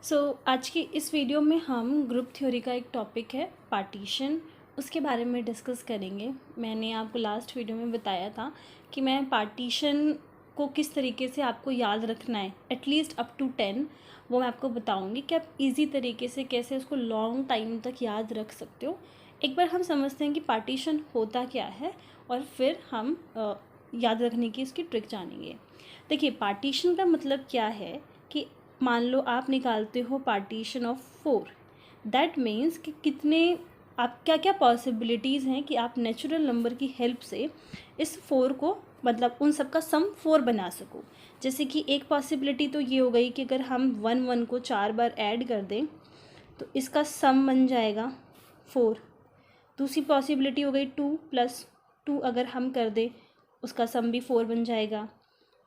आज की इस वीडियो में हम ग्रुप थ्योरी का एक टॉपिक है पार्टीशन, उसके बारे में डिस्कस करेंगे। मैंने आपको लास्ट वीडियो में बताया था कि मैं पार्टीशन को किस तरीके से आपको याद रखना है, एटलीस्ट अप टू 10, वो मैं आपको बताऊंगी कि आप इजी तरीके से कैसे उसको लॉन्ग टाइम तक याद रख सकते हो। एक बार हम समझते हैं कि पार्टीशन होता क्या है और फिर हम याद रखने की इसकी ट्रिक जानेंगे। देखिए, पार्टीशन का मतलब क्या है कि मान लो आप निकालते हो पार्टीशन ऑफ 4, दैट मीन्स कि कितने आप क्या क्या पॉसिबिलिटीज़ हैं कि आप नेचुरल नंबर की हेल्प से इस 4 को मतलब उन सब का सम 4 बना सको। जैसे कि एक पॉसिबिलिटी तो ये हो गई कि अगर हम 1 को 4 बार ऐड कर दें तो इसका सम बन जाएगा 4। दूसरी पॉसिबिलिटी हो गई 2 + 2 अगर हम कर दें उसका सम भी 4 बन जाएगा।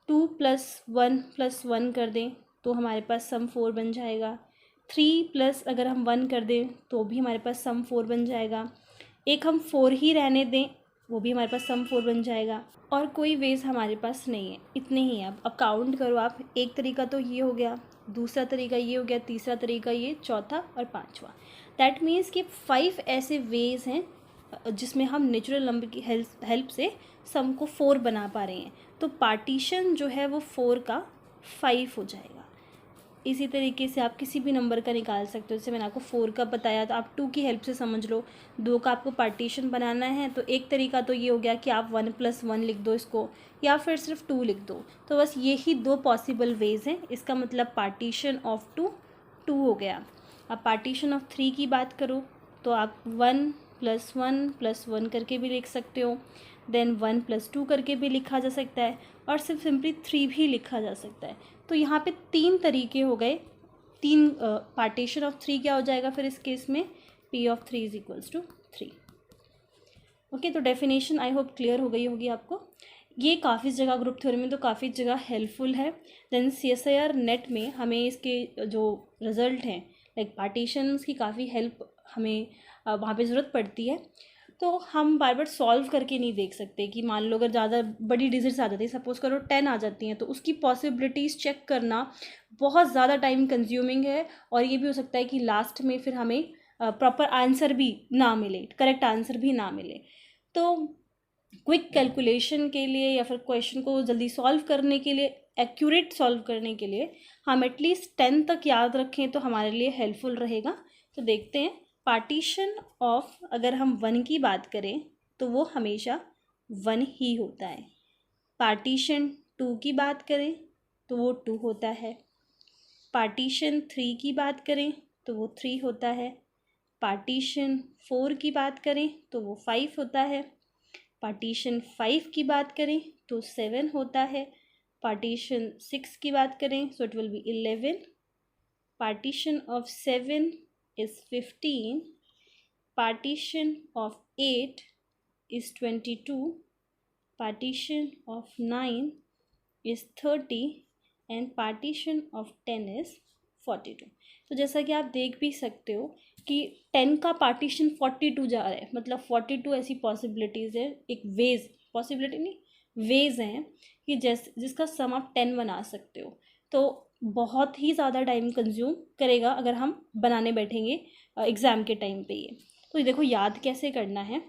2 + 1 + 1 कर दें तो हमारे पास सम 4 बन जाएगा। 3 प्लस अगर हम 1 कर दें तो भी हमारे पास सम 4 बन जाएगा। एक हम 4 ही रहने दें वो भी हमारे पास सम 4 बन जाएगा। और कोई वेज हमारे पास नहीं है, इतने ही हैं। अब काउंट करो आप, एक तरीका तो ये हो गया, दूसरा तरीका ये हो गया, तीसरा तरीका ये, चौथा और पांचवा। दैट मीन्स कि 5 ऐसे वेज हैं जिसमें हम नेचुरल नंबर की हेल्प से सम को 4 बना पा रहे हैं। तो पार्टीशन जो है वो 4 का 5 हो जाएगा। इसी तरीके से आप किसी भी नंबर का निकाल सकते हो। जैसे मैंने आपको 4 का बताया तो आप 2 की हेल्प से समझ लो। 2 का आपको पार्टीशन बनाना है तो एक तरीका तो ये हो गया कि आप 1 + 1 लिख दो इसको, या फिर सिर्फ 2 लिख दो। तो बस यही 2 पॉसिबल वेज हैं। इसका मतलब पार्टीशन ऑफ 2 हो गया। अब पार्टीशन ऑफ 3 की बात करो तो आप 1 + 1 + 1 करके भी लिख सकते हो, देन 1 + 2 करके भी लिखा जा सकता है, और सिर्फ सिंपली 3 भी लिखा जा सकता है। तो यहाँ पे 3 तरीके हो गए। 3 पार्टीशन ऑफ 3 क्या हो जाएगा फिर इस केस में, P ऑफ 3 = 3। ओके, तो डेफिनेशन आई होप क्लियर हो गई होगी आपको। ये काफ़ी जगह ग्रुप थ्योरी में तो काफ़ी जगह हेल्पफुल है। देन CSIR नेट में हमें इसके जो रिज़ल्ट हैं लाइक पार्टीशंस की काफ़ी हेल्प हमें वहाँ पे ज़रूरत पड़ती है। तो हम बार बार सॉल्व करके नहीं देख सकते कि मान लो अगर ज़्यादा बड़ी डिजिट्स आ जाती है, सपोज करो 10 आ जाती हैं, तो उसकी पॉसिबिलिटीज़ चेक करना बहुत ज़्यादा टाइम कंज्यूमिंग है। और ये भी हो सकता है कि लास्ट में फिर हमें प्रॉपर आंसर भी ना मिले, करेक्ट आंसर भी ना मिले। तो क्विक कैलकुलेशन के लिए या फिर क्वेश्चन को जल्दी सॉल्व करने के लिए, एक्यूरेट सॉल्व करने के लिए हम एटलीस्ट 10 तक याद रखें तो हमारे लिए हेल्पफुल रहेगा। तो देखते हैं, पार्टीशन ऑफ अगर हम 1 की बात करें तो वो हमेशा 1 ही होता है। पार्टीशन 2 की बात करें तो वो 2 होता है। पार्टीशन 3 की बात करें तो वो 3 होता है। पार्टीशन 4 की बात करें तो वो 5 होता है। पार्टीशन 5 की बात करें तो 7 होता है। पार्टीशन 6 की बात करें so it will be 11। Partition of 7 is 15, partition of 8 is 22, partition of 9 is 30 and partition of 10 is 42। तो जैसा कि आप देख भी सकते हो कि 10 का पार्टीशन 42 जा रहा है, मतलब 42 ऐसी पॉसिबिलिटीज़ है, एक वेज, पॉसिबिलिटी नहीं वेज हैं कि जिसका सम आप 10 बना सकते हो। तो बहुत ही ज़्यादा टाइम कंज्यूम करेगा अगर हम बनाने बैठेंगे एग्ज़ाम के टाइम पे ये। तो देखो याद कैसे करना है।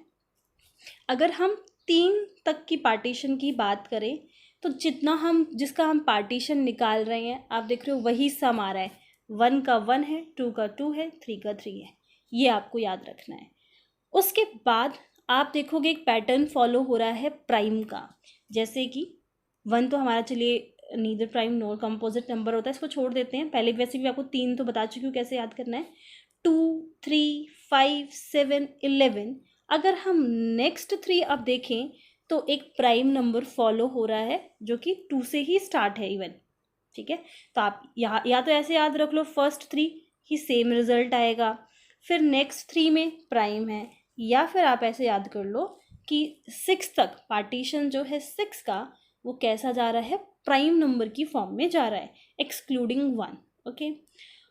अगर हम 3 तक की पार्टीशन की बात करें तो जिसका हम पार्टीशन निकाल रहे हैं, आप देख रहे हो वही सम आ रहा है। 1 का 1 है, 2 का 2 है, 3 का 3 है। ये आपको याद रखना है। उसके बाद आप देखोगे एक पैटर्न फॉलो हो रहा है प्राइम का। जैसे कि 1 तो हमारा चलिए नीदर प्राइम नोर कंपोजिट नंबर होता है, इसको छोड़ देते हैं। पहले वैसे भी आपको 3 तो बता चुकी हूँ कैसे याद करना है। 2, 3, 5, 7, 11। अगर हम नेक्स्ट 3 अब देखें तो एक प्राइम नंबर फॉलो हो रहा है जो कि 2 से ही स्टार्ट है इवन। ठीक है, तो आप या तो ऐसे याद रख लो, फर्स्ट 3 ही सेम रिजल्ट आएगा, फिर नेक्स्ट 3 में प्राइम है, या फिर आप ऐसे याद कर लो कि 6 तक पार्टीशन जो है 6 का वो कैसा जा रहा है, प्राइम नंबर की फॉर्म में जा रहा है एक्सक्लूडिंग 1। ओके,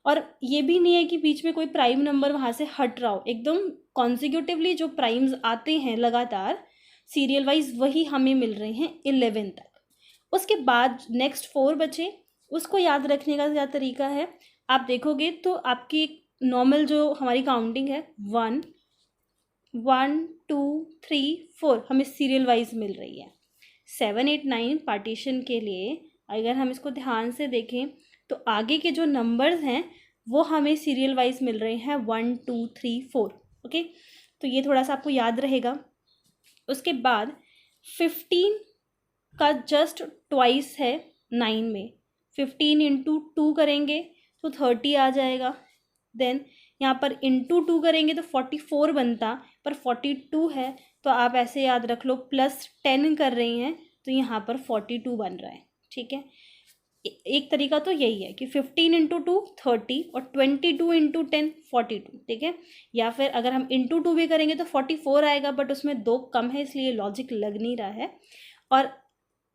और ये भी नहीं है कि बीच में कोई प्राइम नंबर वहाँ से हट रहा हो, एकदम कॉन्जिक्यूटिवली जो प्राइम्स आते हैं लगातार सीरियल वाइज वही हमें मिल रहे हैं 11 तक। उसके बाद नेक्स्ट 4 बचे, उसको याद रखने का क्या तरीका है, आप देखोगे तो आपकी एक नॉर्मल जो हमारी काउंटिंग है 1 1 2 3 4 हमें सीरियल वाइज मिल रही है। 7 8 9 पार्टीशन के लिए अगर हम इसको ध्यान से देखें तो आगे के जो नंबर्स हैं वो हमें सीरियल वाइज मिल रहे हैं 1 2 3 4। ओके, तो ये थोड़ा सा आपको याद रहेगा। उसके बाद 15 का जस्ट ट्वाइस है 9 में। 15 इंटू 2 करेंगे तो 30 आ जाएगा। देन यहाँ पर इंटू 2 करेंगे तो 44 बनता, पर 42 है तो आप ऐसे याद रख लो प्लस 10 कर रही हैं तो यहाँ पर 42 बन रहा है। ठीक है, एक तरीका तो यही है कि 15 इंटू 2 30 और 22 इंटू 10 42। ठीक है, या फिर अगर हम इंटू 2 भी करेंगे तो 44 आएगा, बट उसमें 2 कम है इसलिए लॉजिक लग नहीं रहा है। और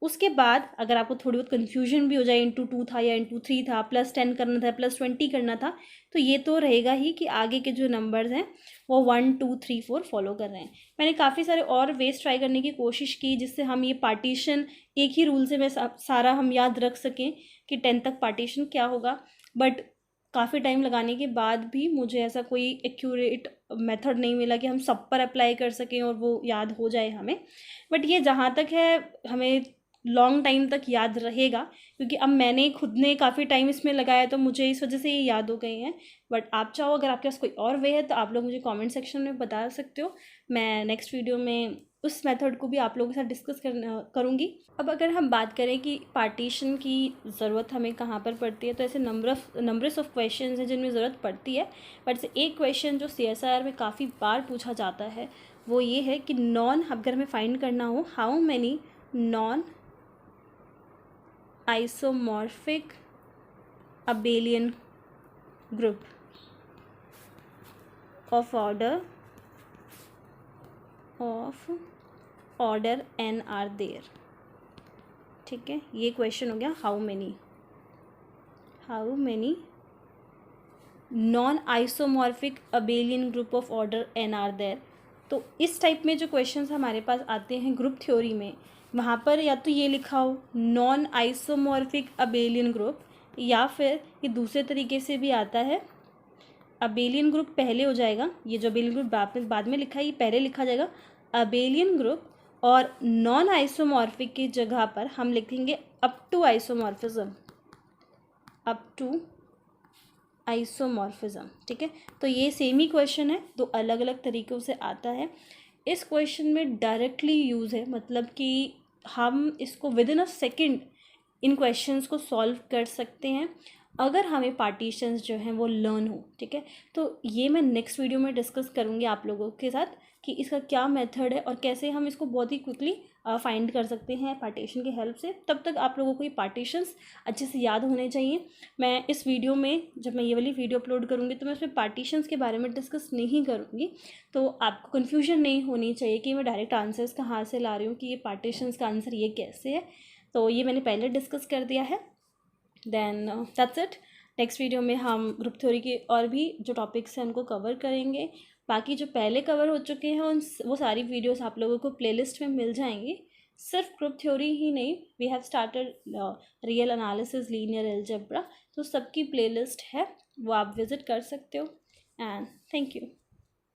उसके बाद अगर आपको थोड़ी बहुत कन्फ्यूजन भी हो जाए इंटू 2 था या इंटू 3 था, प्लस 10 करना था प्लस 20 करना था, तो ये तो रहेगा ही कि आगे के जो नंबर्स हैं वो 1 2 3 4 फॉलो कर रहे हैं। मैंने काफ़ी सारे और वेज ट्राई करने की कोशिश की जिससे हम ये पार्टीशन एक ही रूल से मैं सारा हम याद रख सकें कि 10 तक पार्टीशन क्या होगा, बट काफ़ी टाइम लगाने के बाद भी मुझे ऐसा कोई एक्यूरेट मेथड नहीं मिला कि हम सब पर अप्लाई कर सकें और वो याद हो जाए हमें। बट ये जहाँ तक है हमें लॉन्ग टाइम तक याद रहेगा, क्योंकि अब मैंने खुद ने काफ़ी टाइम इसमें लगाया तो मुझे इस वजह से ये याद हो गए हैं। बट आप चाहो अगर आपके पास कोई और वे है तो आप लोग मुझे कमेंट सेक्शन में बता सकते हो। मैं नेक्स्ट वीडियो में उस मेथड को भी आप लोगों के साथ डिस्कस करूँगी। अब अगर हम बात करें कि पार्टीशन की ज़रूरत हमें कहाँ पर पड़ती है, तो ऐसे नंबर्स ऑफ क्वेश्चन हैं जिनमें ज़रूरत पड़ती है। बट से एक क्वेश्चन जो CSIR में काफ़ी बार पूछा जाता है वो ये है कि अगर हमें फाइंड करना हो how many non isomorphic abelian group of order n are there। ठीक है, ये क्वेश्चन हो गया how many non isomorphic abelian group of order n are there. तो इस टाइप में जो क्वेश्चंस हमारे पास आते हैं ग्रुप थ्योरी में, वहाँ पर या तो ये लिखा हो नॉन आइसोमॉर्फिक अबेलियन ग्रुप, या फिर ये दूसरे तरीके से भी आता है अबेलियन ग्रुप पहले हो जाएगा, ये जो अबेलियन ग्रुप बाद में लिखा है ये पहले लिखा जाएगा अबेलियन ग्रुप, और नॉन आइसोमॉर्फिक की जगह पर हम लिखेंगे अप टू आइसोमॉर्फिज्म। ठीक है, तो ये सेम ही क्वेश्चन है, दो अलग अलग तरीक़ों से आता है। इस क्वेश्चन में डायरेक्टली यूज़ है, मतलब कि हम इसको with in a second in questions को सॉल्व कर सकते हैं अगर हमें पार्टीशंस जो हैं वो लर्न हो। ठीक है, तो ये मैं नेक्स्ट वीडियो में डिस्कस करूँगी आप लोगों के साथ कि इसका क्या मेथड है और कैसे हम इसको बहुत ही क्विकली फाइंड कर सकते हैं पार्टीशन की हेल्प से। तब तक आप लोगों को ये पार्टीशंस अच्छे से याद होने चाहिए। मैं इस वीडियो में जब मैं ये वाली वीडियो अपलोड करूँगी तो मैं उसमें पार्टीशंस के बारे में डिस्कस नहीं करूँगी, तो आपको कन्फ्यूजन नहीं होनी चाहिए कि मैं डायरेक्ट आंसर्स कहाँ से ला रही हूँ कि ये पार्टीशंस का आंसर ये कैसे है। तो ये मैंने पहले डिस्कस कर दिया है। Then that's it. Next video में हम ग्रुप थ्योरी के और भी जो टॉपिक्स हैं उनको कवर करेंगे। बाकी जो पहले कवर हो चुके हैं वो सारी वीडियोस आप लोगों को प्लेलिस्ट में मिल जाएंगी। सिर्फ ग्रुप थ्योरी ही नहीं, we have started real analysis, linear algebra, तो सबकी प्लेलिस्ट है, वो आप विज़िट कर सकते हो। And thank you.